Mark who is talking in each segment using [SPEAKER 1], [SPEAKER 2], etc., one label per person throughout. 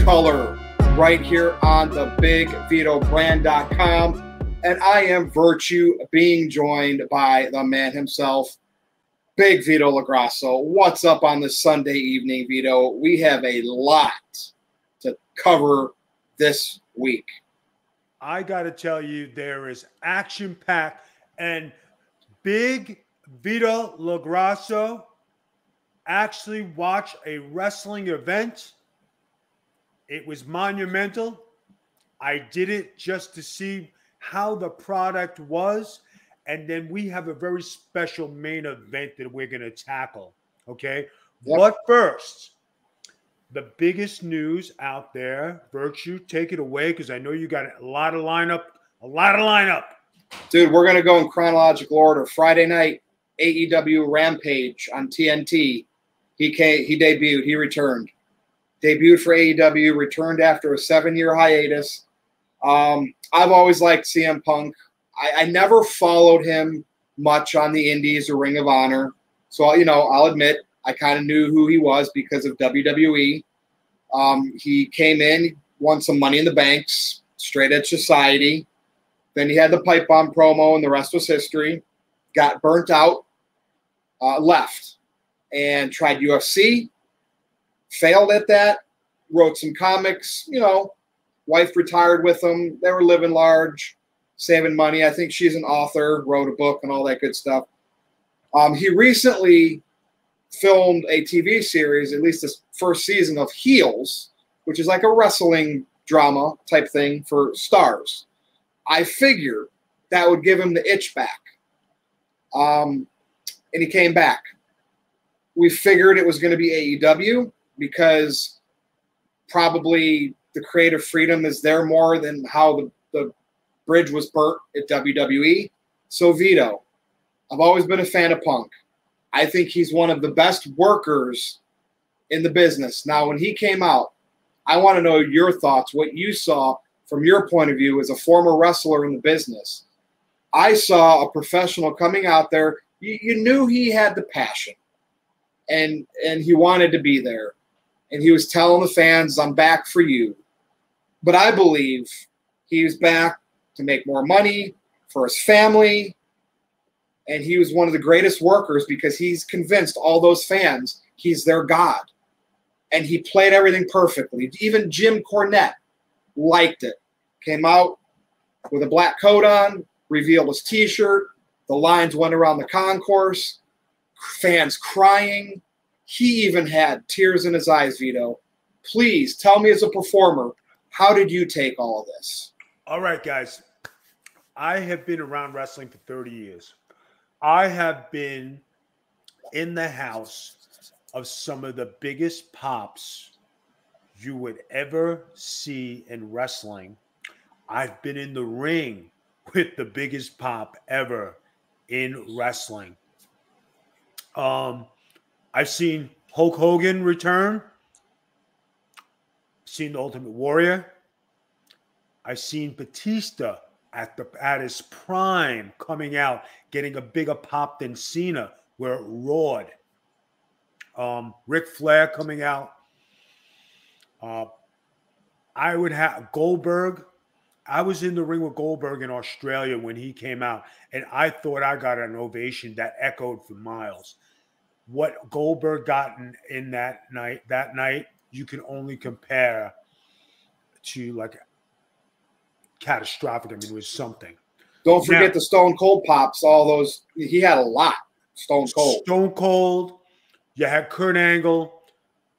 [SPEAKER 1] Color right here on the BigVitoBrand.com, and I am Virtue, being joined by the man himself, Big Vito LaGrasso. What's up on this Sunday evening, Vito? We have a lot to cover this week.
[SPEAKER 2] I got to tell you, there is action-packed, and Big Vito LaGrasso actually watched a wrestling event. It was monumental. I did it just to see how the product was. And then we have a very special main event that we're going to tackle. Okay. Yep. But first, the biggest news out there, Virtue, take it away, because I know you got a lot of lineup.
[SPEAKER 1] Dude, we're going to go in chronological order. Friday night, AEW Rampage on TNT. He debuted. He returned. Debuted for AEW, returned after a 7-year hiatus. I've always liked CM Punk. I never followed him much on the Indies or Ring of Honor. So, I'll admit I kind of knew who he was because of WWE. He came in, won some Money in the Banks, Straight Edge Society. Then he had the pipe bomb promo, and the rest was history. Got burnt out, left, and tried UFC. Failed at that, wrote some comics, wife retired with him. They were living large, saving money. I think she's an author, wrote a book and all that good stuff. He recently filmed a TV series, at least this first season, of Heels, which is like a wrestling drama type thing for Stars. I figured that would give him the itch back. And he came back. We figured it was going to be AEW, because probably the creative freedom is there more than how the bridge was burnt at WWE. So Vito, I've always been a fan of Punk. I think he's one of the best workers in the business. Now, when he came out, I want to know your thoughts, what you saw from your point of view as a former wrestler in the business. I saw a professional coming out there. You knew he had the passion, and he wanted to be there. And he was telling the fans, I'm back for you. But I believe he was back to make more money for his family. And he was one of the greatest workers because he's convinced all those fans he's their God. And he played everything perfectly. Even Jim Cornette liked it. Came out with a black coat on, revealed his T-shirt. The lines went around the concourse. Fans crying. He even had tears in his eyes, Vito. Please tell me, as a performer, how did you take all of this?
[SPEAKER 2] All right, guys. I have been around wrestling for 30 years. I have been in the house of some of the biggest pops you would ever see in wrestling. I've been in the ring with the biggest pop ever in wrestling. I've seen Hulk Hogan return. I've seen the Ultimate Warrior. I've seen Batista at his prime coming out, getting a bigger pop than Cena, where it roared. Ric Flair coming out. I would have Goldberg. I was in the ring with Goldberg in Australia when he came out, and I thought I got an ovation that echoed for miles. What Goldberg got in that night, you can only compare to like catastrophic. I mean, it was something.
[SPEAKER 1] Don't forget the Stone Cold pops, all those. He had a lot. Stone
[SPEAKER 2] Cold. You had Kurt Angle,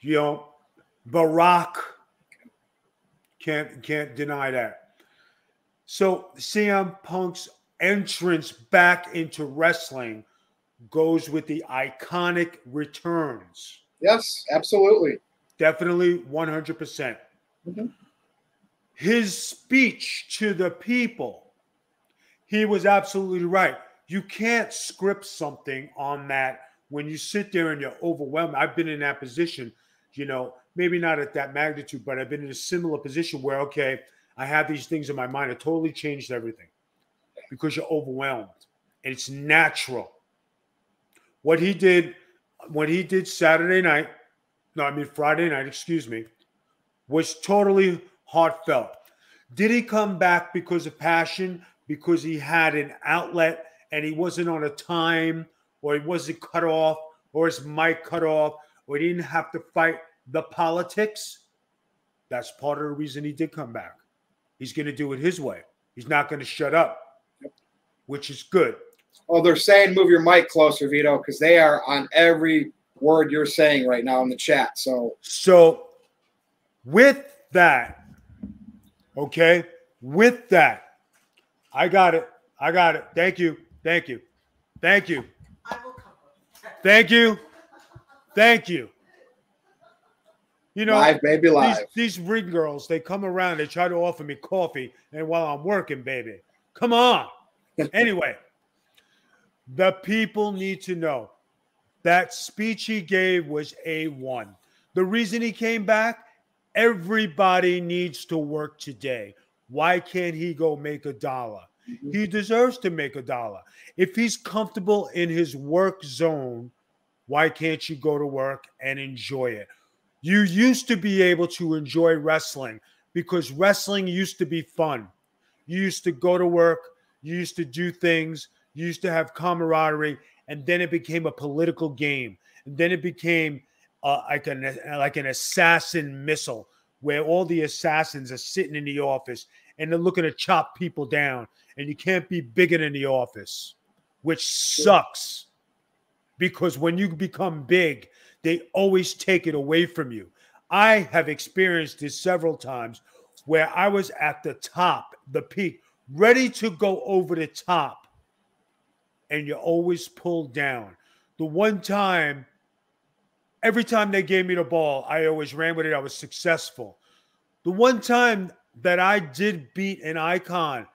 [SPEAKER 2] Barack. Can't deny that. So CM Punk's entrance back into wrestling goes with the iconic returns.
[SPEAKER 1] Yes, absolutely.
[SPEAKER 2] Definitely 100%. Mm-hmm. His speech to the people, he was absolutely right. You can't script something on that when you sit there and you're overwhelmed. I've been in that position, maybe not at that magnitude, but I've been in a similar position where, okay, I have these things in my mind. It totally changed everything. because you're overwhelmed. And it's natural. What he did Friday night, was totally heartfelt. Did he come back because of passion, because he had an outlet and he wasn't on a time, or he wasn't cut off, or his mic cut off, or he didn't have to fight the politics? That's part of the reason he did come back. He's going to do it his way. He's not going to shut up, which is good.
[SPEAKER 1] Oh, they're saying move your mic closer, Vito, because they are on every word you're saying right now in the chat. So
[SPEAKER 2] with that, okay, with that, I got it. Thank you. I will come. Thank you. You know,
[SPEAKER 1] live, baby, live.
[SPEAKER 2] These ring girls, they come around, they try to offer me coffee, and while I'm working, baby, come on. Anyway, the people need to know that speech he gave was A1. The reason he came back, everybody needs to work today. Why can't he go make $1? Mm-hmm. He deserves to make $1. If he's comfortable in his work zone, why can't you go to work and enjoy it? You used to be able to enjoy wrestling because wrestling used to be fun. You used to go to work. You used to do things. You used to have camaraderie. And then it became a political game. And then it became like an assassin missile where all the assassins are sitting in the office and they're looking to chop people down. And you can't be bigger than the office, which sucks. Because when you become big, they always take it away from you. I have experienced this several times where I was at the top, the peak, ready to go over the top, and you're always pulled down. The one time, every time they gave me the ball, I always ran with it. I was successful. The one time that I did beat an icon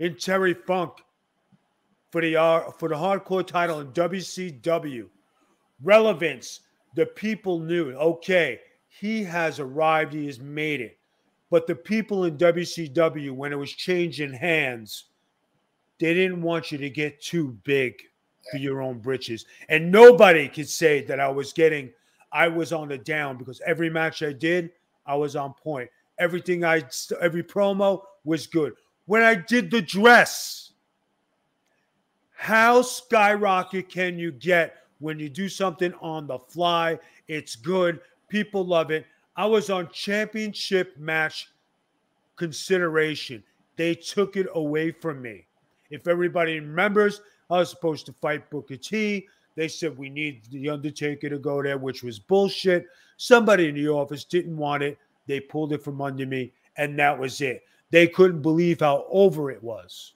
[SPEAKER 2] in Terry Funk for the hardcore title in WCW, relevance, the people knew, okay, he has arrived, he has made it. But the people in WCW, when it was changing hands, they didn't want you to get too big for your own britches. And nobody could say that I was on the down, because every match I did, I was on point. Every promo was good. When I did the dress, how skyrocket can you get when you do something on the fly? It's good. People love it. I was on championship match consideration. They took it away from me. If everybody remembers, I was supposed to fight Booker T. They said we need The Undertaker to go there, which was bullshit. Somebody in the office didn't want it. They pulled it from under me, and that was it. They couldn't believe how over it was.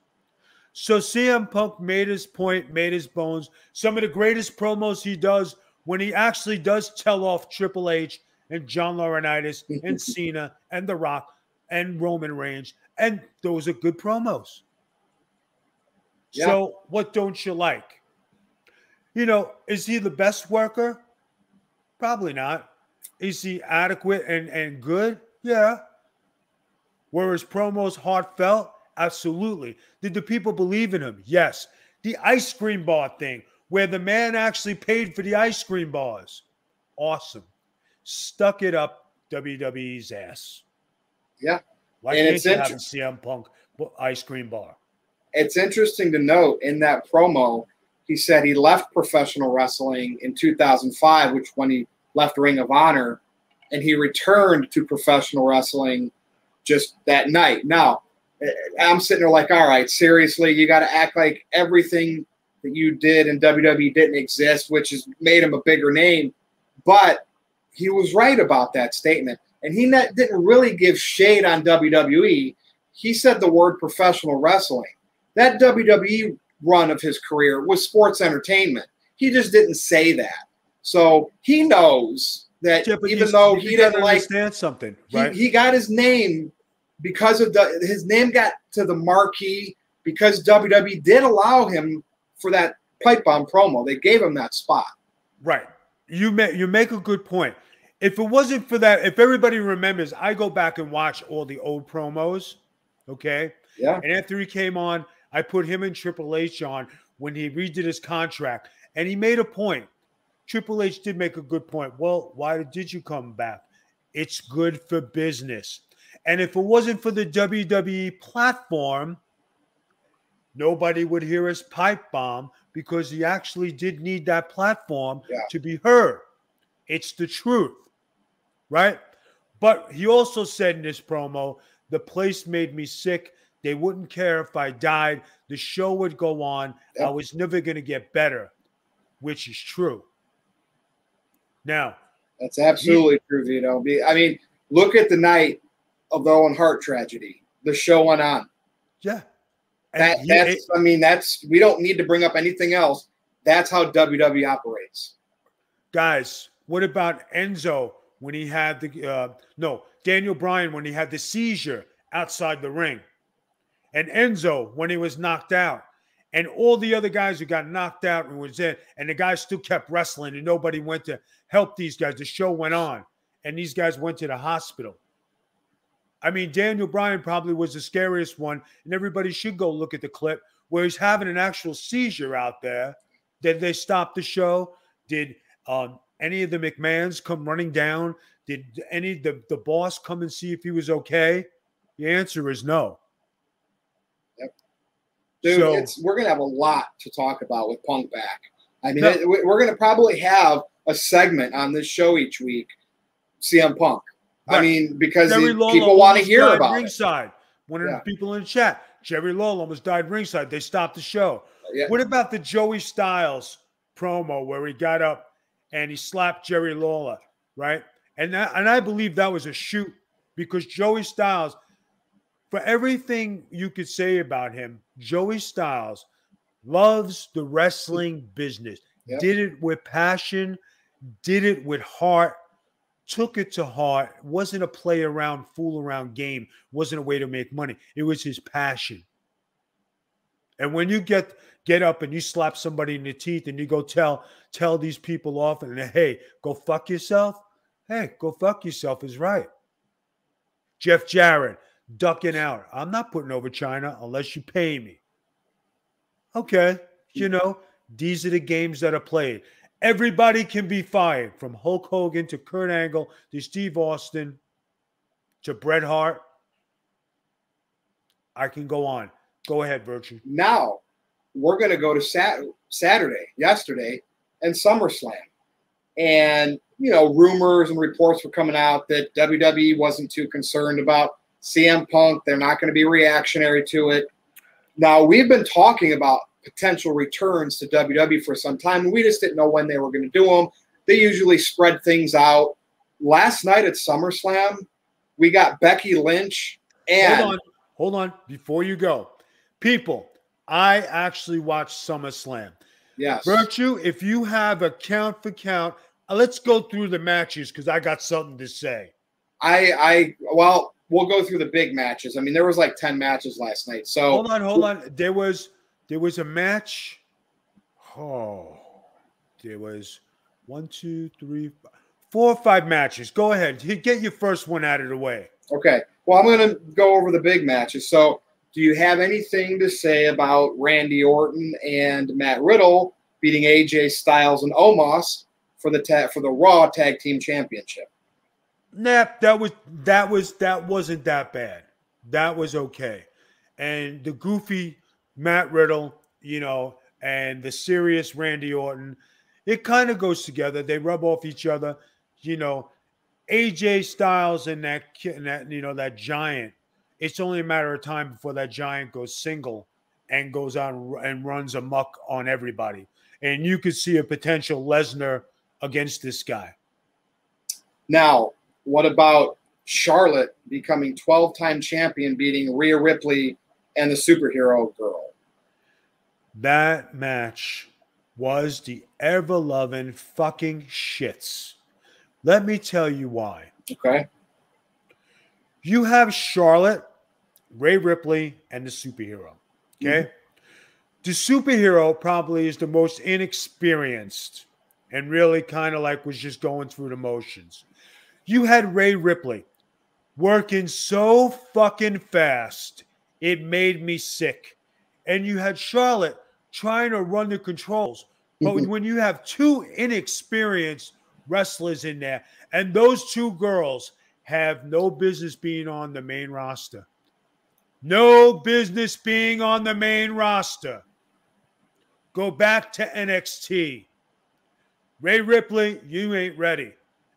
[SPEAKER 2] So CM Punk made his point, made his bones. Some of the greatest promos he does when he actually does tell off Triple H and John Laurinaitis and Cena and The Rock and Roman Reigns. And those are good promos. Yeah. So what don't you like? You know, is he the best worker? Probably not. Is he adequate and good? Yeah. Were his promos heartfelt? Absolutely. Did the people believe in him? Yes. The ice cream bar thing, where the man actually paid for the ice cream bars. Awesome. Stuck it up WWE's ass.
[SPEAKER 1] Yeah.
[SPEAKER 2] Why can't you have a CM Punk ice cream bar?
[SPEAKER 1] It's interesting to note in that promo, he said he left professional wrestling in 2005, which when he left Ring of Honor, and he returned to professional wrestling just that night. Now, I'm sitting there like, all right, seriously, you got to act like everything that you did in WWE didn't exist, which has made him a bigger name. But he was right about that statement. And he didn't really give shade on WWE. He said the word professional wrestling. That WWE run of his career was sports entertainment. He just didn't say that. So he knows that even though he didn't
[SPEAKER 2] understand something, right?
[SPEAKER 1] He got his name because of his name got to the marquee because WWE did allow him for that pipe bomb promo. They gave him that spot.
[SPEAKER 2] Right. You make a good point. If it wasn't for that, if everybody remembers, I go back and watch all the old promos, okay?
[SPEAKER 1] Yeah.
[SPEAKER 2] And after he came on, I put him and Triple H on when he redid his contract, and he made a point. Triple H did make a good point. Well, why did you come back? It's good for business. And if it wasn't for the WWE platform, nobody would hear his pipe bomb because he actually did need that platform to be heard. It's the truth, right? But he also said in this promo, the place made me sick. They wouldn't care if I died. The show would go on. I was never going to get better, which is true. Now,
[SPEAKER 1] that's absolutely true, Vito. I mean, look at the night of the Owen Hart tragedy. The show went on.
[SPEAKER 2] Yeah.
[SPEAKER 1] We don't need to bring up anything else. That's how WWE operates.
[SPEAKER 2] Guys, what about Enzo when he had Daniel Bryan when he had the seizure outside the ring? And Enzo when he was knocked out. And all the other guys who got knocked out and was in, and the guys still kept wrestling and nobody went to help these guys. The show went on and these guys went to the hospital. I mean, Daniel Bryan probably was the scariest one, and everybody should go look at the clip where he's having an actual seizure out there. Did they stop the show? Did any of the McMahons come running down? Did any of the boss come and see if he was okay? The answer is no.
[SPEAKER 1] Yep. Dude, we're going to have a lot to talk about with Punk back. I mean, we're going to probably have a segment on this show each week, CM Punk. Right. I mean, because people want to hear about
[SPEAKER 2] ringside. One of the people in the chat, Jerry Lawler almost died ringside. They stopped the show. Yeah. What about the Joey Styles promo where he got up and he slapped Jerry Lawler, right? And I believe that was a shoot because Joey Styles, for everything you could say about him, Joey Styles loves the wrestling business. Yep. Did it with passion, did it with heart. Took it to heart. Wasn't a play around, fool around game. Wasn't a way to make money. It was his passion. And when you get up and you slap somebody in the teeth and you go tell these people off and hey, go fuck yourself. Hey, go fuck yourself is right. Jeff Jarrett ducking out. I'm not putting over China unless you pay me. Okay, these are the games that are played. Everybody can be fired, from Hulk Hogan to Kurt Angle to Steve Austin to Bret Hart. I can go on. Go ahead, Virtue.
[SPEAKER 1] Now, we're going to go to yesterday, and SummerSlam. And, rumors and reports were coming out that WWE wasn't too concerned about CM Punk. They're not going to be reactionary to it. Now, we've been talking about potential returns to WWE for some time. We just didn't know when they were going to do them. They usually spread things out. Last night at SummerSlam, we got Becky Lynch and...
[SPEAKER 2] Hold on. Before you go. People, I actually watched SummerSlam.
[SPEAKER 1] Yes.
[SPEAKER 2] Virtue, if you have a count for count, let's go through the matches because I got something to say.
[SPEAKER 1] Well, we'll go through the big matches. I mean, there was like 10 matches last night. So
[SPEAKER 2] hold on. There was a match. Oh, there was 1, 2, 3, 4 or 5 matches. Go ahead. Get your first one out of the way.
[SPEAKER 1] Okay. Well, I'm going to go over the big matches. So do you have anything to say about Randy Orton and Matt Riddle beating AJ Styles and Omos for the Raw Tag Team Championship?
[SPEAKER 2] Nah, that wasn't that bad. That was okay. And the goofy Matt Riddle, and the serious Randy Orton, it kind of goes together. They rub off each other. AJ Styles and that giant. It's only a matter of time before that giant goes single and goes on and runs amok on everybody. And you could see a potential Lesnar against this guy.
[SPEAKER 1] Now, what about Charlotte becoming 12-time champion, beating Rhea Ripley and the Superhero Girl?
[SPEAKER 2] That match was the ever-loving fucking shits. Let me tell you why.
[SPEAKER 1] Okay. You
[SPEAKER 2] have Charlotte, Rhea Ripley, and the Superhero. Okay? Mm-hmm. The Superhero probably is the most inexperienced and really kind of was just going through the motions. You had Rhea Ripley working so fucking fast, it made me sick. and you had Charlotte trying to run the controls. But when you have two inexperienced wrestlers in there, and those two girls have no business being on the main roster. No business being on the main roster. Go back to NXT. Rhea Ripley, you ain't ready.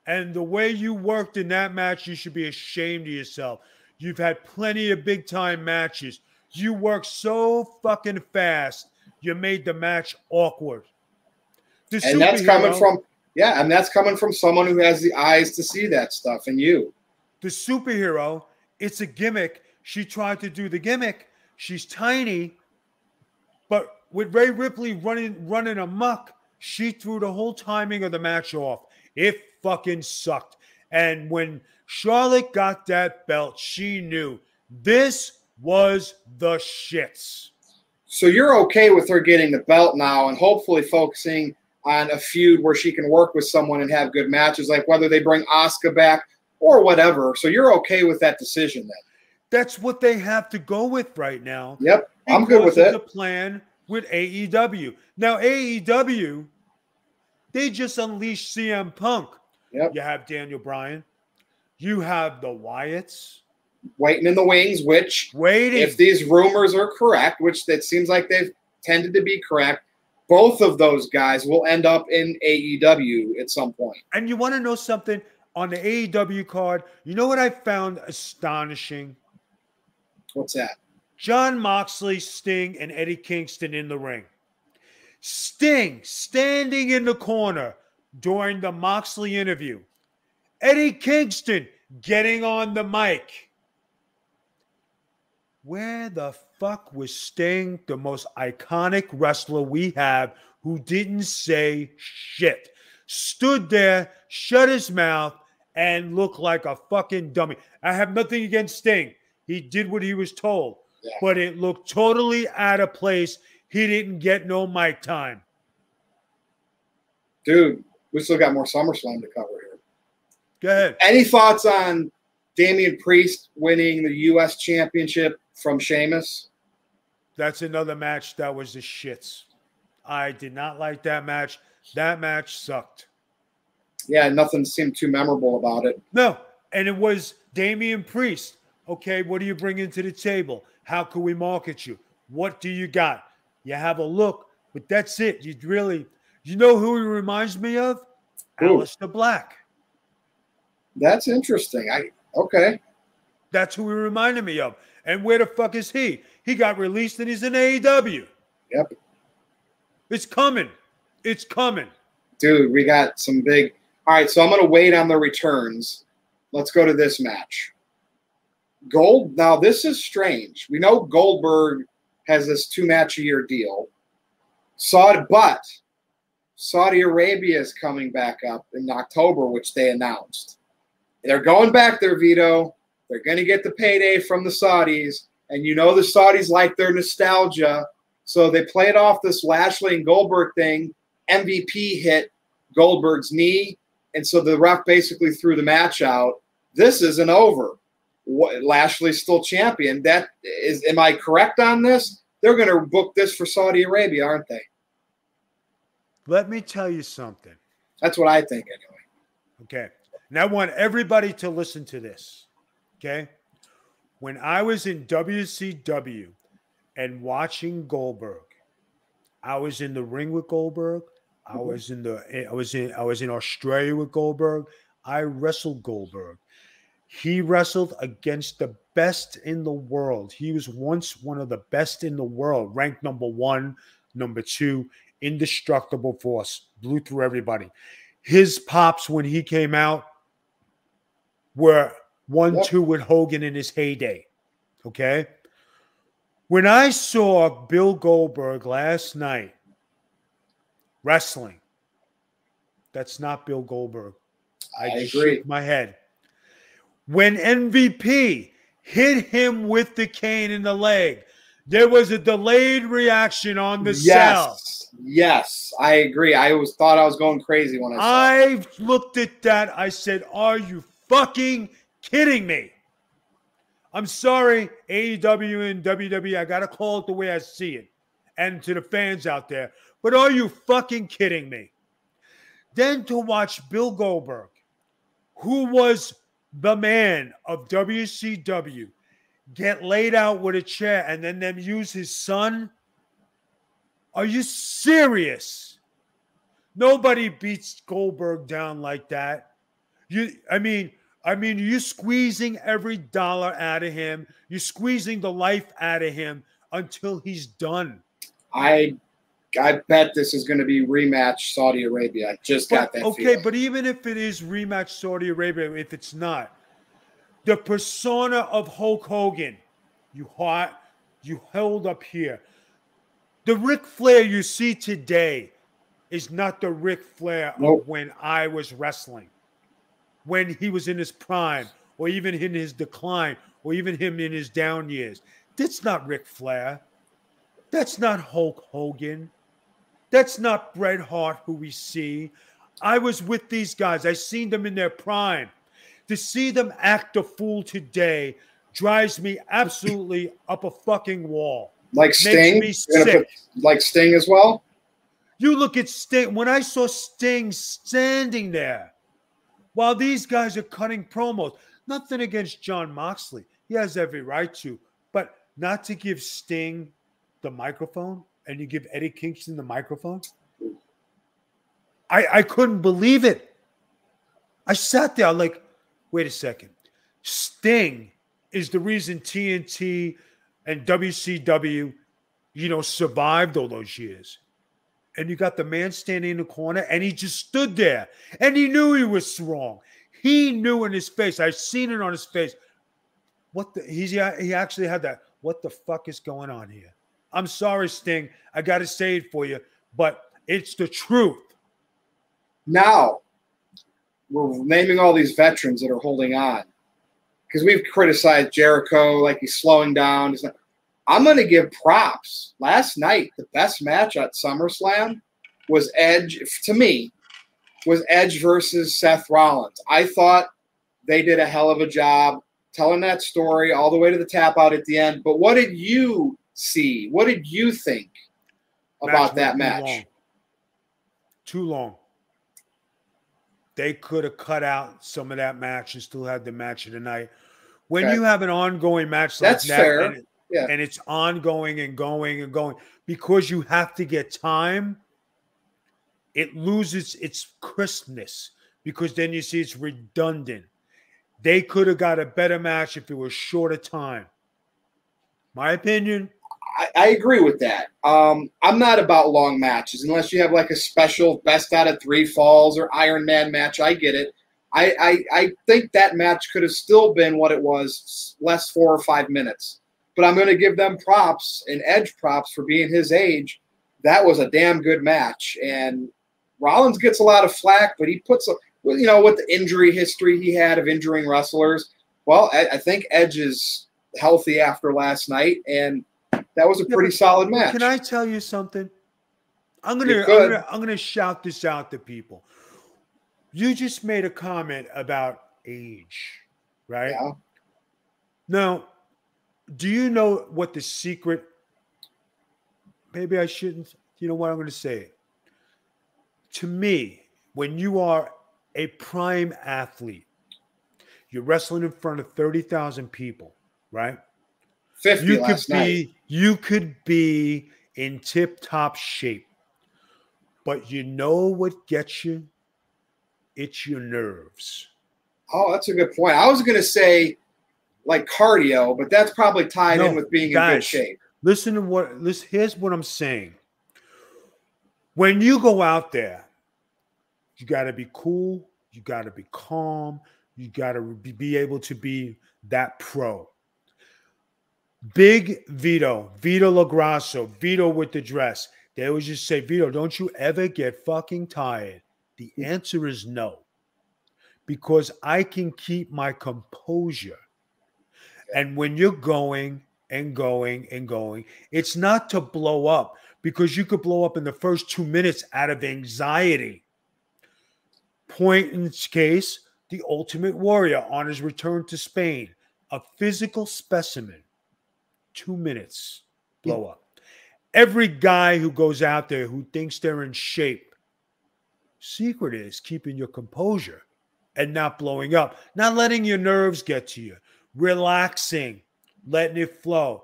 [SPEAKER 2] And the way you worked in that match, you should be ashamed of yourself. You've had plenty of big-time matches. You worked so fucking fast, you made the match awkward.
[SPEAKER 1] And that's coming from, yeah, and that's coming from someone who has the eyes to see that stuff, and you.
[SPEAKER 2] The superhero, it's a gimmick. She tried to do the gimmick. She's tiny, but with Rhea Ripley running amok, she threw the whole timing of the match off. It fucking sucked. And when Charlotte got that belt, she knew this was the shits.
[SPEAKER 1] So you're okay with her getting the belt now and hopefully focusing on a feud where she can work with someone and have good matches, like whether they bring Asuka back or whatever. So you're okay with that decision then?
[SPEAKER 2] That's what they have to go with right now.
[SPEAKER 1] Yep, I'm good with it.
[SPEAKER 2] The plan with AEW. Now, AEW, they just unleashed CM Punk.
[SPEAKER 1] Yep.
[SPEAKER 2] You have Daniel Bryan. You have the Wyatts.
[SPEAKER 1] Waiting in the wings, which, if these rumors are correct, which it seems like they've tended to be correct, both of those guys will end up in AEW at some point.
[SPEAKER 2] And you want to know something? On the AEW card, you know what I found astonishing?
[SPEAKER 1] What's that?
[SPEAKER 2] Jon Moxley, Sting, and Eddie Kingston in the ring. Sting standing in the corner during the Moxley interview. Eddie Kingston getting on the mic. Where the fuck was Sting, the most iconic wrestler we have, who didn't say shit? Stood there, shut his mouth, and looked like a fucking dummy. I have nothing against Sting. He did what he was told. Yeah. But it looked totally out of place. He didn't get no mic time.
[SPEAKER 1] Dude, we still got more SummerSlam to cover here.
[SPEAKER 2] Go ahead.
[SPEAKER 1] Any thoughts on Damian Priest winning the U.S. Championship from Sheamus?
[SPEAKER 2] That's another match that was the shits. I did not like that match. That match sucked.
[SPEAKER 1] Yeah, nothing seemed too memorable about it.
[SPEAKER 2] No, and it was Damian Priest. Okay, what do you bring into the table? How can we market you? What do you got? You have a look, but that's it. You know who he reminds me of?
[SPEAKER 1] Who?
[SPEAKER 2] Aleister Black.
[SPEAKER 1] That's interesting. Okay.
[SPEAKER 2] That's who he reminded me of. And where the fuck is he? He got released and he's in AEW.
[SPEAKER 1] Yep.
[SPEAKER 2] It's coming. It's coming.
[SPEAKER 1] Dude, we got some big... All right, so I'm going to wait on the returns. Let's go to this match. Now, this is strange. We know Goldberg has this 2-match-a-year deal. But Saudi Arabia is coming back up in October, which they announced. They're going back there, Vito. They're going to get the payday from the Saudis. And you know the Saudis like their nostalgia. So they played off this Lashley and Goldberg thing. MVP hit Goldberg's knee. And so the ref basically threw the match out. This isn't over. Lashley's still champion. Am I correct on this? They're going to book this for Saudi Arabia, aren't they?
[SPEAKER 2] Let me tell you something.
[SPEAKER 1] That's what I think anyway.
[SPEAKER 2] Okay. And I want everybody to listen to this. Okay. When I was in WCW and watching Goldberg, I was in the ring with Goldberg. I was in Australia with Goldberg. I wrestled Goldberg. He wrestled against the best in the world. He was once one of the best in the world, ranked number 1, number 2, indestructible force, blew through everybody. His pops when he came out were 1-2 with Hogan in his heyday. Okay? When I saw Bill Goldberg last night wrestling, that's not Bill Goldberg. I just shook my head. When MVP hit him with the cane in the leg, there was a delayed reaction on the cell.
[SPEAKER 1] Yes, I agree. I thought I was going crazy when I
[SPEAKER 2] looked at that. I said, are you fucking kidding me? I'm sorry, AEW and WWE. I got to call it the way I see it. And to the fans out there. But are you fucking kidding me? Then to watch Bill Goldberg, who was the man of WCW, get laid out with a chair and then them use his son? Are you serious? Nobody beats Goldberg down like that. I mean, you're squeezing every dollar out of him. You're squeezing the life out of him until he's done.
[SPEAKER 1] I bet this is going to be rematch Saudi Arabia. I just got that feeling.
[SPEAKER 2] But even if it is rematch Saudi Arabia, if it's not, the persona of Hulk Hogan, you held up here. The Ric Flair you see today is not the Ric Flair of when I was wrestling, when he was in his prime, or even in his decline, or even him in his down years. That's not Ric Flair. That's not Hulk Hogan. That's not Bret Hart, who we see. I was with these guys. I seen them in their prime. To see them act a fool today drives me absolutely up a fucking wall.
[SPEAKER 1] Like Sting?
[SPEAKER 2] Makes me sick.
[SPEAKER 1] Like Sting as well?
[SPEAKER 2] You look at Sting. When I saw Sting standing there while these guys are cutting promos, nothing against John Moxley. He has every right to. But not to give Sting the microphone and you give Eddie Kingston the microphone? I couldn't believe it. I sat there like, wait a second. Sting is the reason TNT and WCW, survived all those years. And you got the man standing in the corner, and he just stood there. And he knew he was wrong. He knew in his face. I've seen it on his face. He actually had that. What the fuck is going on here? I'm sorry, Sting. I got to say it for you, but it's the truth.
[SPEAKER 1] Now, we're naming all these veterans that are holding on. Because we've criticized Jericho, like he's slowing down. I'm going to give props. Last night, the best match at SummerSlam was Edge, to me, was Edge versus Seth Rollins. I thought they did a hell of a job telling that story all the way to the tap out at the end. But what did you see? What did you think about that match?
[SPEAKER 2] Too long. They could have cut out some of that match and still had the match of the night. When you have an ongoing match like
[SPEAKER 1] that's
[SPEAKER 2] that,
[SPEAKER 1] fair.
[SPEAKER 2] And it's ongoing and going and going, because you have to get time, it loses its crispness, because then you see it's redundant. They could have got a better match if it was shorter time. My opinion.
[SPEAKER 1] I agree with that. I'm not about long matches unless you have like a special best out of 3 falls or Iron Man match. I get it. I think that match could have still been what it was, less 4 or 5 minutes. But I'm going to give them props and Edge props for being his age. That was a damn good match. And Rollins gets a lot of flack, but he puts, with the injury history he had of injuring wrestlers. Well, I think Edge is healthy after last night, and that was a pretty solid match.
[SPEAKER 2] Can I tell you something? I'm gonna shout this out to people. You just made a comment about age, right?
[SPEAKER 1] Yeah.
[SPEAKER 2] Now, do you know what the secret? Maybe I shouldn't. You know what? I'm going to say it. To me, when you are a prime athlete, you're wrestling in front of 30,000 people, right?
[SPEAKER 1] 50 last night.
[SPEAKER 2] You could be in tip-top shape. But you know what gets you? It's your nerves.
[SPEAKER 1] Oh, that's a good point. I was going to say like cardio, but that's probably tied in with being in good shape.
[SPEAKER 2] Here's what I'm saying. When you go out there, you got to be cool. You got to be calm. You got to be able to be that pro. Big Vito LaGrasso, Vito with the dress. They always just say, Vito, don't you ever get fucking tired? The answer is no, because I can keep my composure. And when you're going and going and going, it's not to blow up, because you could blow up in the first 2 minutes out of anxiety. Point in this case, the Ultimate Warrior on his return to Spain. A physical specimen, 2 minutes, blow up. Every guy who goes out there who thinks they're in shape, secret is keeping your composure and not blowing up, not letting your nerves get to you, relaxing, letting it flow.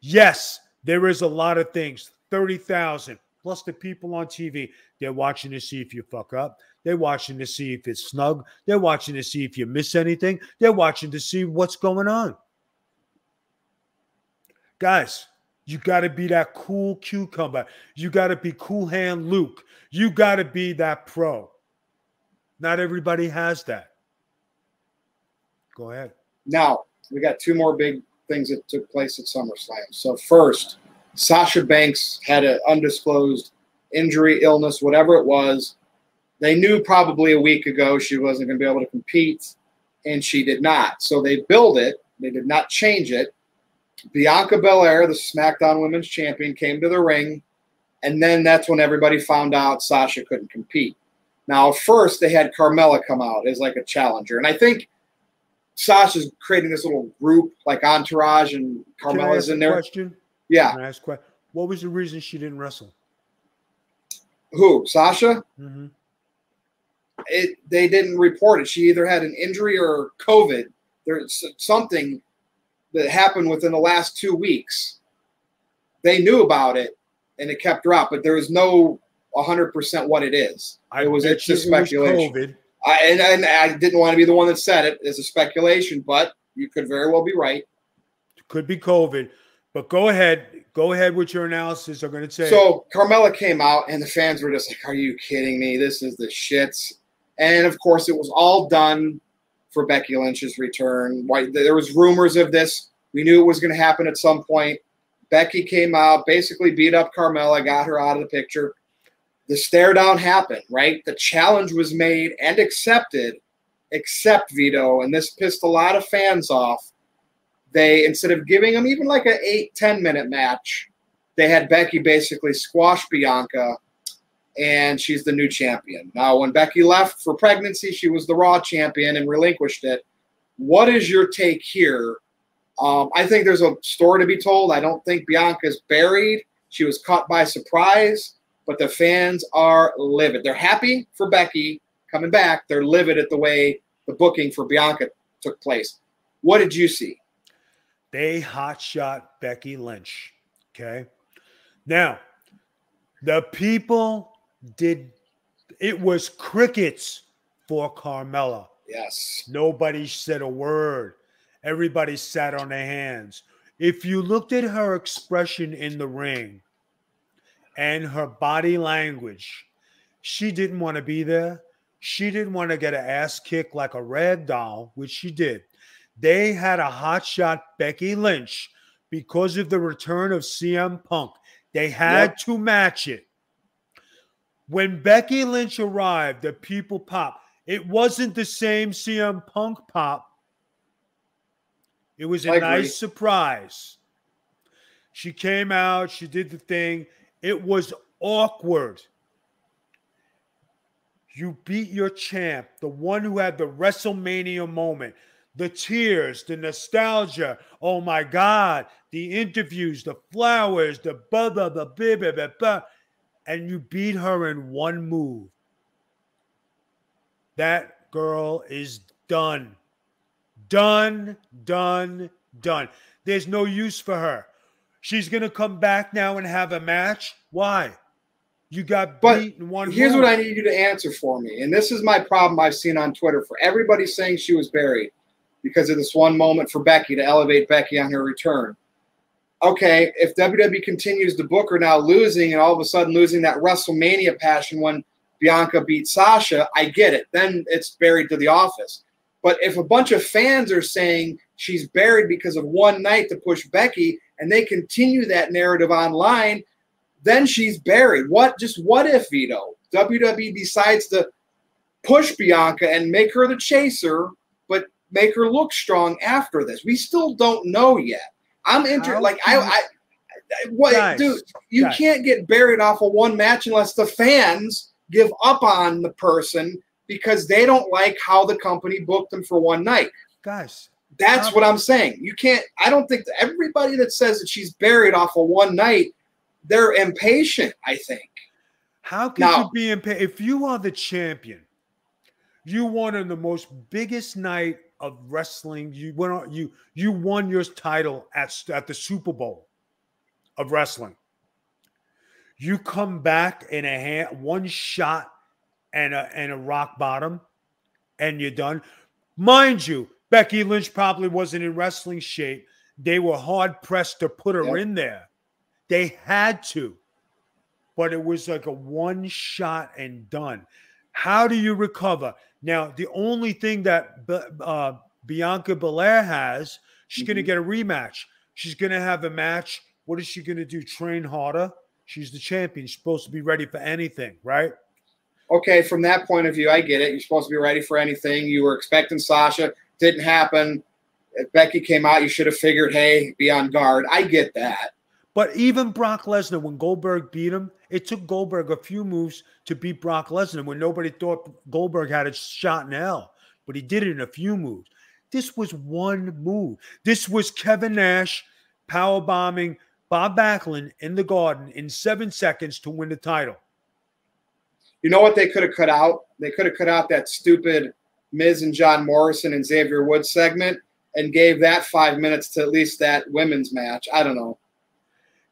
[SPEAKER 2] Yes, there is a lot of things, 30,000 plus the people on TV. They're watching to see if you fuck up. They're watching to see if it's snug. They're watching to see if you miss anything. They're watching to see what's going on. Guys, you got to be that cool cucumber. You got to be cool hand Luke. You got to be that pro. Not everybody has that. Go ahead.
[SPEAKER 1] Now, we got two more big things that took place at SummerSlam. So first, Sasha Banks had an undisclosed injury, illness, whatever it was. They knew probably a week ago she wasn't going to be able to compete, and she did not. So they billed it. They did not change it. Bianca Belair, the SmackDown Women's Champion, came to the ring, and then that's when everybody found out Sasha couldn't compete. Now, first, they had Carmella come out as like a challenger, and I think Sasha's creating this little group, like Entourage, and Carmella's in there.
[SPEAKER 2] Question?
[SPEAKER 1] Yeah.
[SPEAKER 2] Can I ask a question? What was the reason she didn't wrestle?
[SPEAKER 1] Who? Sasha?
[SPEAKER 2] Mm-hmm.
[SPEAKER 1] They didn't report it. She either had an injury or COVID. There's something that happened within the last 2 weeks. They knew about it, and it kept her out, but there was no 100% what it is. It's just speculation.
[SPEAKER 2] COVID.
[SPEAKER 1] And I didn't want to be the one that said it. It's a speculation, but you could very well be right.
[SPEAKER 2] Could be COVID. But go ahead. Go ahead with your analysis. I'm going to say.
[SPEAKER 1] So Carmella came out, and the fans were just like, are you kidding me? This is the shits. And, of course, it was all done for Becky Lynch's return. There was rumors of this. We knew it was going to happen at some point. Becky came out, basically beat up Carmella, got her out of the picture. The stare down happened, right? The challenge was made and accepted, except Vito, and this pissed a lot of fans off. They, instead of giving them even like an 8-10 minute match, they had Becky basically squash Bianca, and she's the new champion. Now, when Becky left for pregnancy, she was the Raw champion and relinquished it. What is your take here? I think there's a story to be told. I don't think Bianca's buried. She was caught by surprise, but the fans are livid. They're happy for Becky coming back. They're livid at the way the booking for Bianca took place. What did you see?
[SPEAKER 2] They hotshot Becky Lynch. Okay. Now, the people did, it was crickets for Carmella.
[SPEAKER 1] Yes.
[SPEAKER 2] Nobody said a word. Everybody sat on their hands. If you looked at her expression in the ring and her body language, she didn't want to be there. She didn't want to get an ass kick like a rag doll, which she did. They had a hotshot Becky Lynch because of the return of CM Punk. They had to match it. When Becky Lynch arrived, the people popped. It wasn't the same CM Punk pop. It was a nice surprise. She came out. She did the thing. It was awkward. You beat your champ, the one who had the WrestleMania moment, the tears, the nostalgia. Oh, my God. The interviews, the flowers, the blah, blah, blah, blah, blah, blah, blah. And you beat her in one move. That girl is done. Done, done, done. There's no use for her. She's going to come back now and have a match. Why? You got beat in one
[SPEAKER 1] Here's
[SPEAKER 2] move.
[SPEAKER 1] what I need you to answer for me. And this is my problem I've seen on Twitter for everybody saying she was buried because of this one moment for Becky to elevate Becky on her return. Okay, if WWE continues to book her now losing and all of a sudden losing that WrestleMania passion when Bianca beat Sasha, I get it. Then it's buried to the office. But if a bunch of fans are saying she's buried because of one night to push Becky and they continue that narrative online, then she's buried. What if, Vito? WWE decides to push Bianca and make her the chaser, but make her look strong after this. We still don't know yet. I'm interested. Like dude, you can't get buried off of one match unless the fans give up on the person because they don't like how the company booked them for one night.
[SPEAKER 2] Guys,
[SPEAKER 1] That's what I'm saying. You can't. I don't think that everybody that says that she's buried off of one night, they're impatient. I think.
[SPEAKER 2] How could you be impatient if you are the champion? You won on the most biggest night of wrestling. You won your title at the Super Bowl of wrestling. You come back in one shot and a rock bottom, and you're done. Mind you, Becky Lynch probably wasn't in wrestling shape. They were hard pressed to put her in there. They had to, but it was like a one shot and done. How do you recover? Now, the only thing that Bianca Belair has, she's going to get a rematch. She's going to have a match. What is she going to do? Train harder? She's the champion. She's supposed to be ready for anything, right?
[SPEAKER 1] Okay, from that point of view, I get it. You're supposed to be ready for anything. You were expecting Sasha. Didn't happen. If Becky came out, you should have figured, hey, be on guard. I get that.
[SPEAKER 2] But even Brock Lesnar, when Goldberg beat him, it took Goldberg a few moves to beat Brock Lesnar when nobody thought Goldberg had a shot in hell. But he did it in a few moves. This was one move. This was Kevin Nash powerbombing Bob Backlund in the Garden in 7 seconds to win the title.
[SPEAKER 1] You know what they could have cut out? They could have cut out that stupid Miz and John Morrison and Xavier Woods segment and gave that 5 minutes to at least that women's match. I don't know.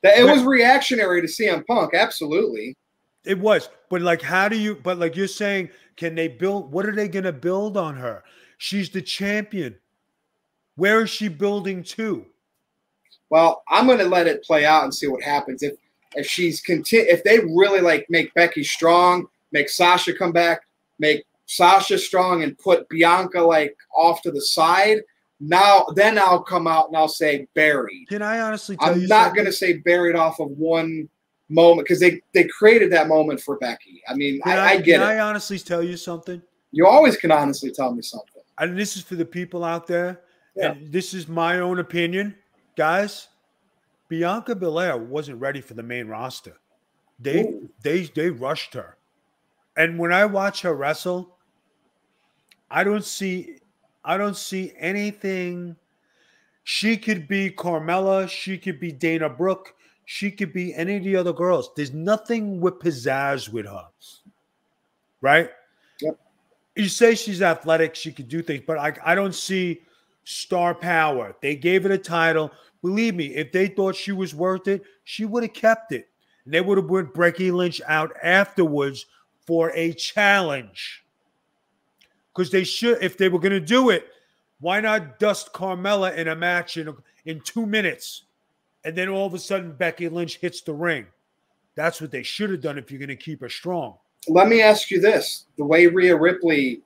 [SPEAKER 1] It was reactionary to CM Punk, absolutely.
[SPEAKER 2] It was. But like, but like you're saying, can they build, what are they going to build on her? She's the champion. Where is she building to?
[SPEAKER 1] Well, I'm going to let it play out and see what happens. If they really like make Becky strong, make Sasha come back, make Sasha strong and put Bianca like off to the side, then I'll come out and I'll say buried.
[SPEAKER 2] Can I honestly tell you
[SPEAKER 1] I'm not going to say buried off of one moment because they created that moment for Becky. I mean, I get it.
[SPEAKER 2] Can I honestly tell you something?
[SPEAKER 1] You always can honestly tell me something.
[SPEAKER 2] And this is for the people out there.
[SPEAKER 1] Yeah.
[SPEAKER 2] And this is my own opinion. Guys, Bianca Belair wasn't ready for the main roster. They rushed her. And when I watch her wrestle, I don't see anything. She could be Carmella. She could be Dana Brooke. She could be any of the other girls. There's nothing with pizzazz with her. Right?
[SPEAKER 1] Yep.
[SPEAKER 2] You say she's athletic. She could do things. But I don't see star power. They gave it a title. Believe me, if they thought she was worth it, she would have kept it. And they would have put Becky Lynch out afterwards for a challenge. Because they should, if they were going to do it, why not dust Carmella in a match in 2 minutes? And then all of a sudden, Becky Lynch hits the ring. That's what they should have done if you're going to keep her strong.
[SPEAKER 1] Let me ask you this. The way Rhea Ripley,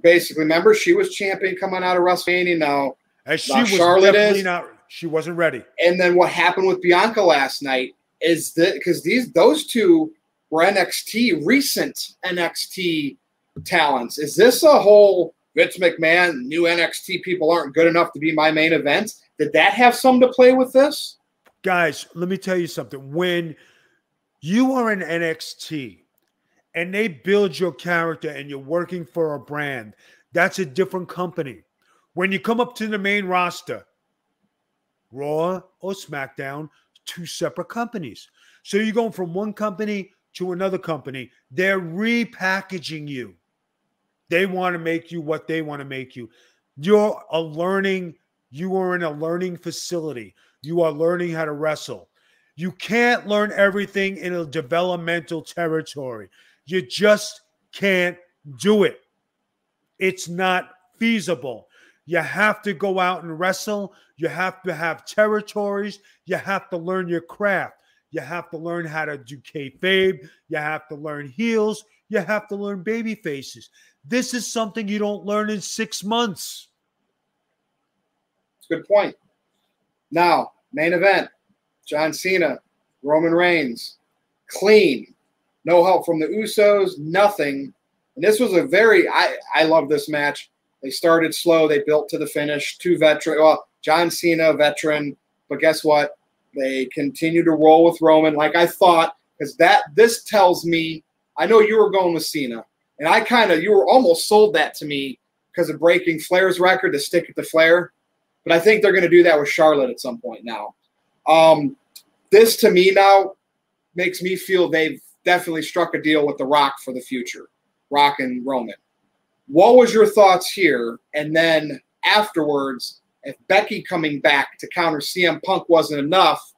[SPEAKER 1] basically, remember, she was champion coming out of WrestleMania now.
[SPEAKER 2] And she was Charlotte definitely not, she wasn't ready.
[SPEAKER 1] And then what happened with Bianca last night is that, because those two were recent NXT talents. Is this a whole Vince McMahon, new NXT people aren't good enough to be my main event? Did that have something to play with this?
[SPEAKER 2] Guys, let me tell you something. When you are in NXT and they build your character and you're working for a brand, that's a different company. When you come up to the main roster, Raw or SmackDown, two separate companies. So you're going from one company to another company. They're repackaging you. They want to make you what they want to make you. You are in a learning facility. You are learning how to wrestle. You can't learn everything in a developmental territory. You just can't do it. It's not feasible. You have to go out and wrestle. You have to have territories. You have to learn your craft. You have to learn how to do kayfabe. You have to learn heels. You have to learn baby faces. This is something you don't learn in 6 months.
[SPEAKER 1] Good point. Now, main event, John Cena, Roman Reigns, clean. No help from the Usos, nothing. And this was I love this match. They started slow. They built to the finish. Two veteran. Well, John Cena, veteran. But guess what? They continue to roll with Roman like I thought, because this tells me, I know you were going with Cena. And you were almost sold that to me because of breaking Flair's record to stick it to Flair. But I think they're going to do that with Charlotte at some point now. This, to me, now makes me feel they've definitely struck a deal with The Rock for the future, Rock and Roman. What was your thoughts here? And then afterwards, if Becky coming back to counter CM Punk wasn't enough,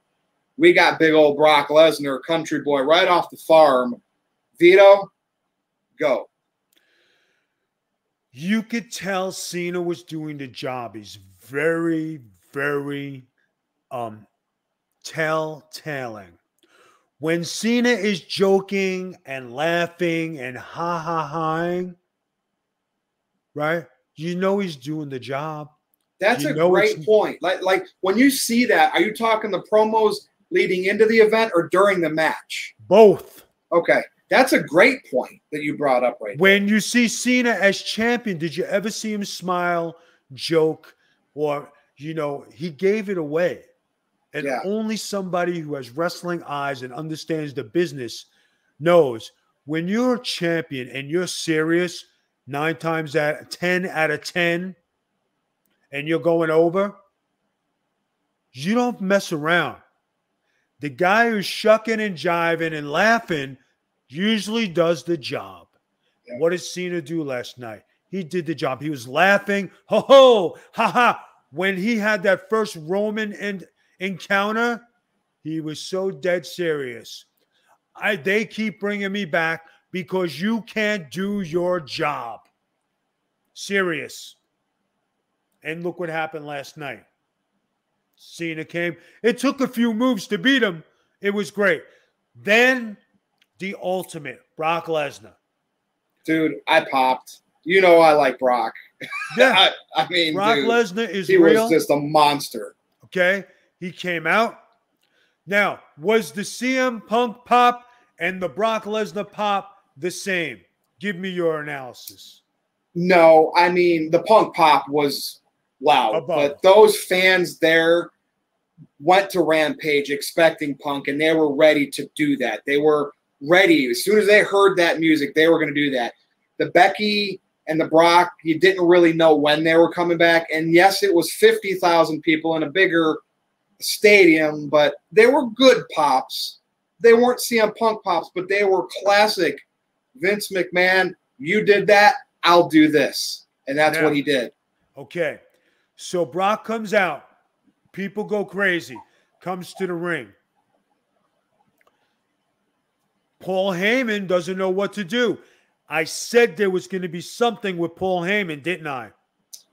[SPEAKER 1] we got big old Brock Lesnar, country boy, right off the farm. Vito, go.
[SPEAKER 2] You could tell Cena was doing the job. He's very, very telltale. When Cena is joking and laughing and ha-ha-haing, right? You know he's doing the job.
[SPEAKER 1] That's a great point. Like when you see that, are you talking the promos leading into the event or during the match?
[SPEAKER 2] Both.
[SPEAKER 1] Okay. That's a great point that you brought up right
[SPEAKER 2] When you see Cena as champion, did you ever see him smile, joke, or, you know, he gave it away. And only somebody who has wrestling eyes and understands the business knows when you're a champion and you're serious 9 times out of 10 out of 10 and you're going over, you don't mess around. The guy who's shucking and jiving and laughing usually does the job. Yeah. What did Cena do last night? He did the job. He was laughing, ho ho, ha ha. When he had that first Roman encounter, he was so dead serious. They keep bringing me back because you can't do your job. Serious. And look what happened last night. Cena came. It took a few moves to beat him. It was great. Then the ultimate, Brock Lesnar.
[SPEAKER 1] Dude, I popped. You know I like Brock.
[SPEAKER 2] Yeah.
[SPEAKER 1] I mean,
[SPEAKER 2] Brock
[SPEAKER 1] dude,
[SPEAKER 2] Lesnar is
[SPEAKER 1] he
[SPEAKER 2] real.
[SPEAKER 1] Was just a monster.
[SPEAKER 2] Okay? He came out. Now, was the CM Punk pop and the Brock Lesnar pop the same? Give me your analysis.
[SPEAKER 1] No, I mean, the Punk pop was loud. But those fans there went to Rampage expecting Punk, and they were ready to do that. They were ready. As soon as they heard that music, they were going to do that. The Becky and the Brock, you didn't really know when they were coming back. And yes, it was 50,000 people in a bigger stadium, but they were good pops. They weren't CM Punk pops, but they were classic Vince McMahon. You did that, I'll do this. And that's what he did.
[SPEAKER 2] Okay. So Brock comes out. People go crazy. Comes to the ring. Paul Heyman doesn't know what to do. I said there was going to be something with Paul Heyman, didn't I?
[SPEAKER 1] It's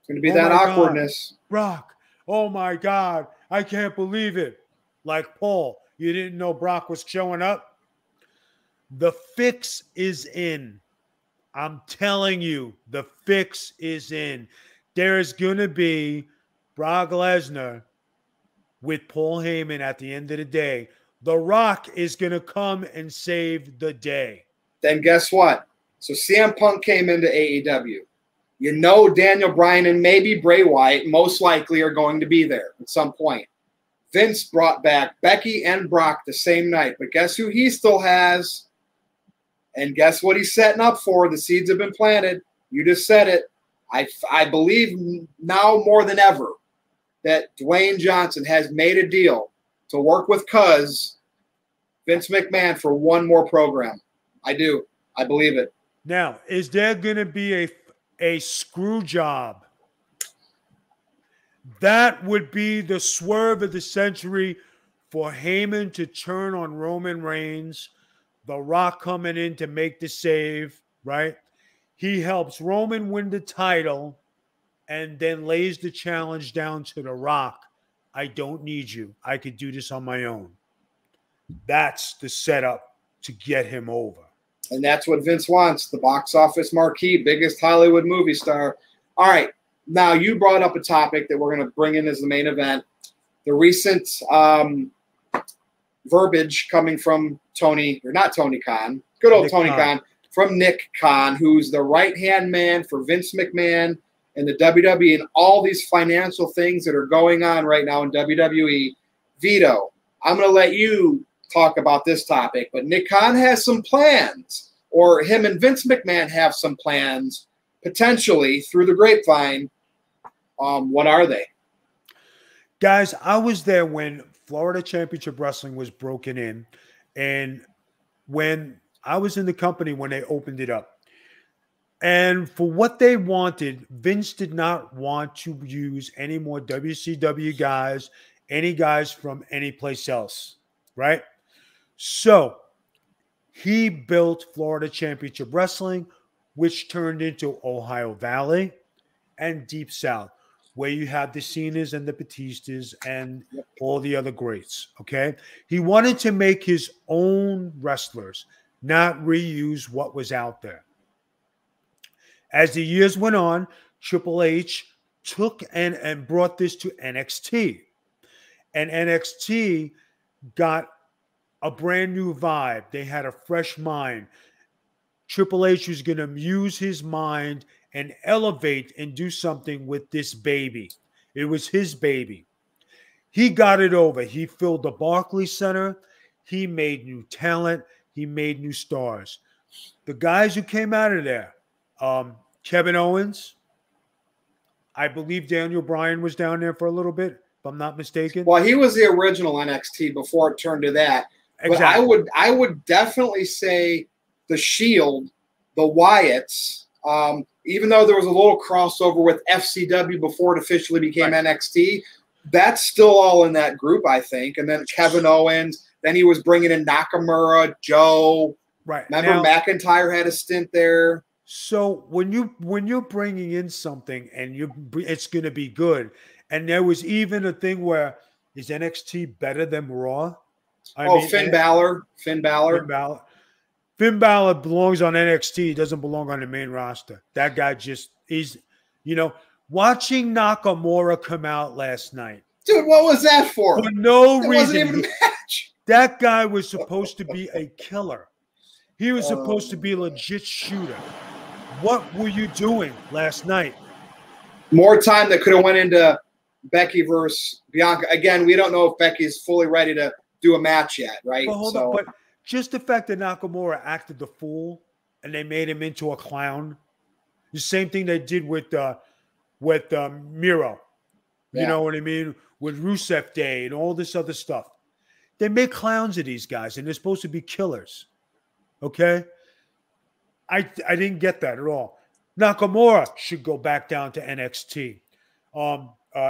[SPEAKER 1] going to be that awkwardness.
[SPEAKER 2] God. Brock, oh my God, I can't believe it. Like Paul, you didn't know Brock was showing up? The fix is in. I'm telling you, the fix is in. There is going to be Brock Lesnar with Paul Heyman at the end of the day. The Rock is going to come and save the day.
[SPEAKER 1] Then guess what? So CM Punk came into AEW. You know Daniel Bryan and maybe Bray Wyatt most likely are going to be there at some point. Vince brought back Becky and Brock the same night. But guess who he still has? And guess what he's setting up for? The seeds have been planted. You just said it. I believe now more than ever that Dwayne Johnson has made a deal to work with Vince McMahon for one more program. I do. I believe it.
[SPEAKER 2] Now, is there going to be a screw job? That would be the swerve of the century for Heyman to turn on Roman Reigns. The Rock coming in to make the save, right? He helps Roman win the title and then lays the challenge down to The Rock. I don't need you. I could do this on my own. That's the setup to get him over.
[SPEAKER 1] And that's what Vince wants, the box office marquee, biggest Hollywood movie star. All right, now you brought up a topic that we're going to bring in as the main event. The recent verbiage coming from Tony Khan, good old Tony Khan, from Nick Khan, who's the right-hand man for Vince McMahon and the WWE and all these financial things that are going on right now in WWE. Vito, I'm going to let you talk about this topic, but Nick Khan has some plans, or him and Vince McMahon have some plans, potentially through the grapevine. What are they?
[SPEAKER 2] Guys, I was there when Florida Championship Wrestling was broken in, and when I was in the company when they opened it up. And for what they wanted, Vince did not want to use any more WCW guys, any guys from any place else, right? So he built Florida Championship Wrestling, which turned into Ohio Valley and Deep South, where you have the Cenas and the Batistas and all the other greats, okay? He wanted to make his own wrestlers, not reuse what was out there. As the years went on, Triple H took and brought this to NXT. And NXT got a brand new vibe. They had a fresh mind. Triple H was going to use his mind and elevate and do something with this baby. It was his baby. He got it over. He filled the Barclays Center. He made new talent. He made new stars. The guys who came out of there, Kevin Owens, I believe Daniel Bryan was down there for a little bit, if I'm not mistaken.
[SPEAKER 1] Well, he was the original NXT before it turned to that. Exactly. But I would definitely say the Shield, the Wyatts, even though there was a little crossover with FCW before it officially became NXT, that's still all in that group, I think. And then Kevin Owens, then he was bringing in Nakamura, Joe.
[SPEAKER 2] Right.
[SPEAKER 1] Remember now, McIntyre had a stint there.
[SPEAKER 2] So when you're bringing in something and it's going to be good, and there was even a thing where is NXT better than Raw?
[SPEAKER 1] I mean, Finn Balor. Finn Balor
[SPEAKER 2] belongs on NXT. He doesn't belong on the main roster. That guy he's watching Nakamura come out last night.
[SPEAKER 1] Dude, what was that for?
[SPEAKER 2] For no reason.
[SPEAKER 1] Wasn't even a match.
[SPEAKER 2] That guy was supposed to be a killer. He was supposed to be a legit shooter. What were you doing last night?
[SPEAKER 1] More time that could have went into Becky versus Bianca. Again, we don't know if Becky's fully ready to do a match yet, right?
[SPEAKER 2] But hold on, but just the fact that Nakamura acted the fool and they made him into a clown. The same thing they did with Miro. Yeah. You know what I mean? With Rusev Day and all this other stuff. They make clowns of these guys, and they're supposed to be killers. Okay? I didn't get that at all. Nakamura should go back down to NXT.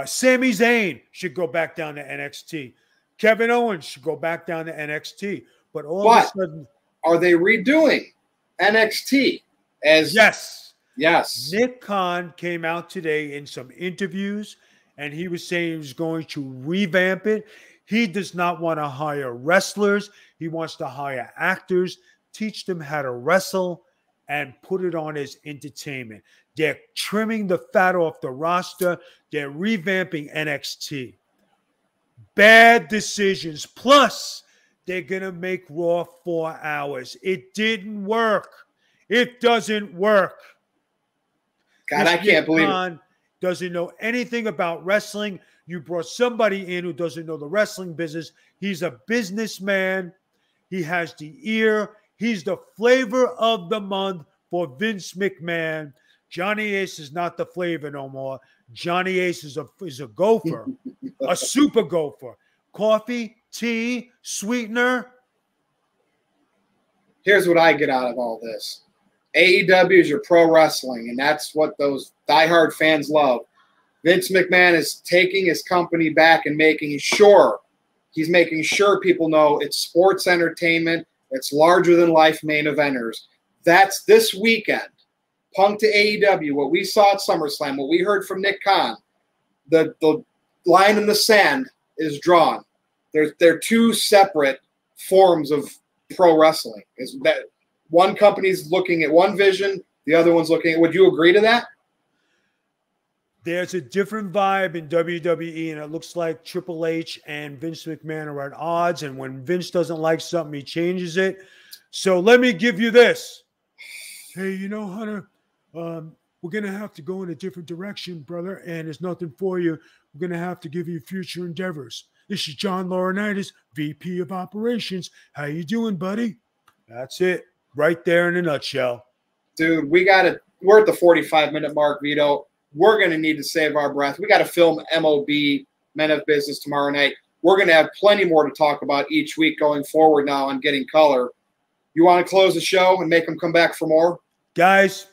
[SPEAKER 2] Sami Zayn should go back down to NXT. Kevin Owens should go back down to NXT. But all of a sudden,
[SPEAKER 1] are they redoing NXT? Yes.
[SPEAKER 2] Nick Khan came out today in some interviews, and he was saying he was going to revamp it. He does not want to hire wrestlers. He wants to hire actors, teach them how to wrestle, and put it on as entertainment. They're trimming the fat off the roster. They're revamping NXT. Bad decisions. Plus, they're going to make Raw 4 hours. It didn't work. It doesn't work.
[SPEAKER 1] God, I can't believe it.
[SPEAKER 2] Doesn't know anything about wrestling. You brought somebody in who doesn't know the wrestling business. He's a businessman. He has the ear. He's the flavor of the month for Vince McMahon. Johnny Ace is not the flavor no more. Johnny Ace is a gopher, a super gopher. Coffee, tea, sweetener.
[SPEAKER 1] Here's what I get out of all this. AEW is your pro wrestling, and that's what those diehard fans love. Vince McMahon is taking his company back and making sure people know it's sports entertainment. It's larger than life main eventers. That's this weekend. Punk to AEW, what we saw at SummerSlam, what we heard from Nick Khan, the line in the sand is drawn. They're two separate forms of pro wrestling. Is that one company's looking at one vision, the other one's looking at. Would you agree to that?
[SPEAKER 2] There's a different vibe in WWE, and it looks like Triple H and Vince McMahon are at odds. And when Vince doesn't like something, he changes it. So let me give you this. Hey, Hunter, we're going to have to go in a different direction, brother, and there's nothing for you. We're going to have to give you future endeavors. This is John Laurinaitis, VP of Operations. How you doing, buddy? That's it. Right there in a nutshell.
[SPEAKER 1] Dude, we're at the 45-minute mark, Vito. We're going to need to save our breath. We got to film MOB Men of Business tomorrow night. We're going to have plenty more to talk about each week going forward now on Getting Color. You want to close the show and make them come back for more?
[SPEAKER 2] Guys,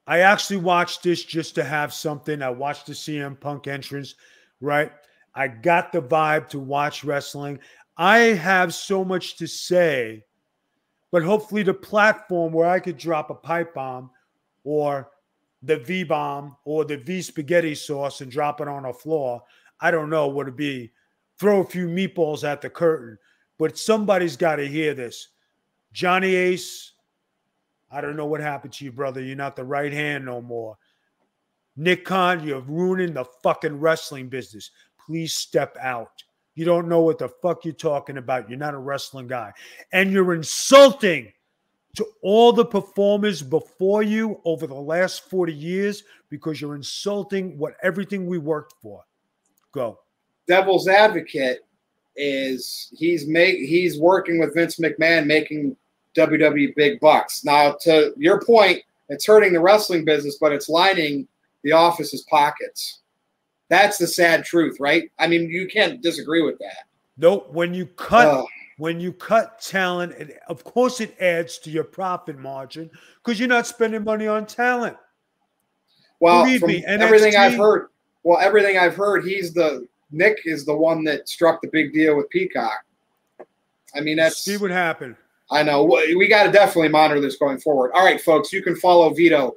[SPEAKER 2] I actually watched this just to have something. I watched the CM Punk entrance, right? I got the vibe to watch wrestling. I have so much to say, but hopefully the platform where I could drop a pipe bomb or the V-bomb or the V spaghetti sauce and drop it on the floor, I don't know what it'd be. Throw a few meatballs at the curtain, but somebody's got to hear this. Johnny Ace, I don't know what happened to you, brother. You're not the right hand no more. Nick Khan, you're ruining the fucking wrestling business. Please step out. You don't know what the fuck you're talking about. You're not a wrestling guy. And you're insulting to all the performers before you over the last 40 years because you're insulting everything we worked for. Go.
[SPEAKER 1] Devil's advocate is he's working with Vince McMahon making WWE big bucks. Now, to your point, it's hurting the wrestling business, but it's lining the office's pockets. That's the sad truth, right? I mean, you can't disagree with that.
[SPEAKER 2] No, when you cut talent, of course it adds to your profit margin because you're not spending money on talent.
[SPEAKER 1] Well,
[SPEAKER 2] believe
[SPEAKER 1] from
[SPEAKER 2] me, NXT,
[SPEAKER 1] everything I've heard, Nick is the one that struck the big deal with Peacock. I mean,
[SPEAKER 2] see what happened.
[SPEAKER 1] I know. We got to definitely monitor this going forward. All right, folks, you can follow Vito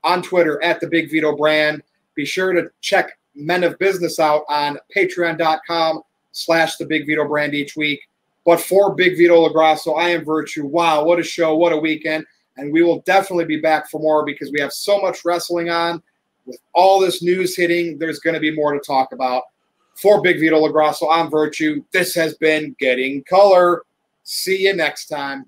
[SPEAKER 1] on Twitter at the Big Vito Brand. Be sure to check Men of Business out on patreon.com/the Big Vito Brand each week. But for Big Vito LaGrasso, I am Virtue. Wow, what a show, what a weekend. And we will definitely be back for more because we have so much wrestling on. With all this news hitting, there's going to be more to talk about. For Big Vito LaGrasso, I'm Virtue. This has been Getting Color. See you next time.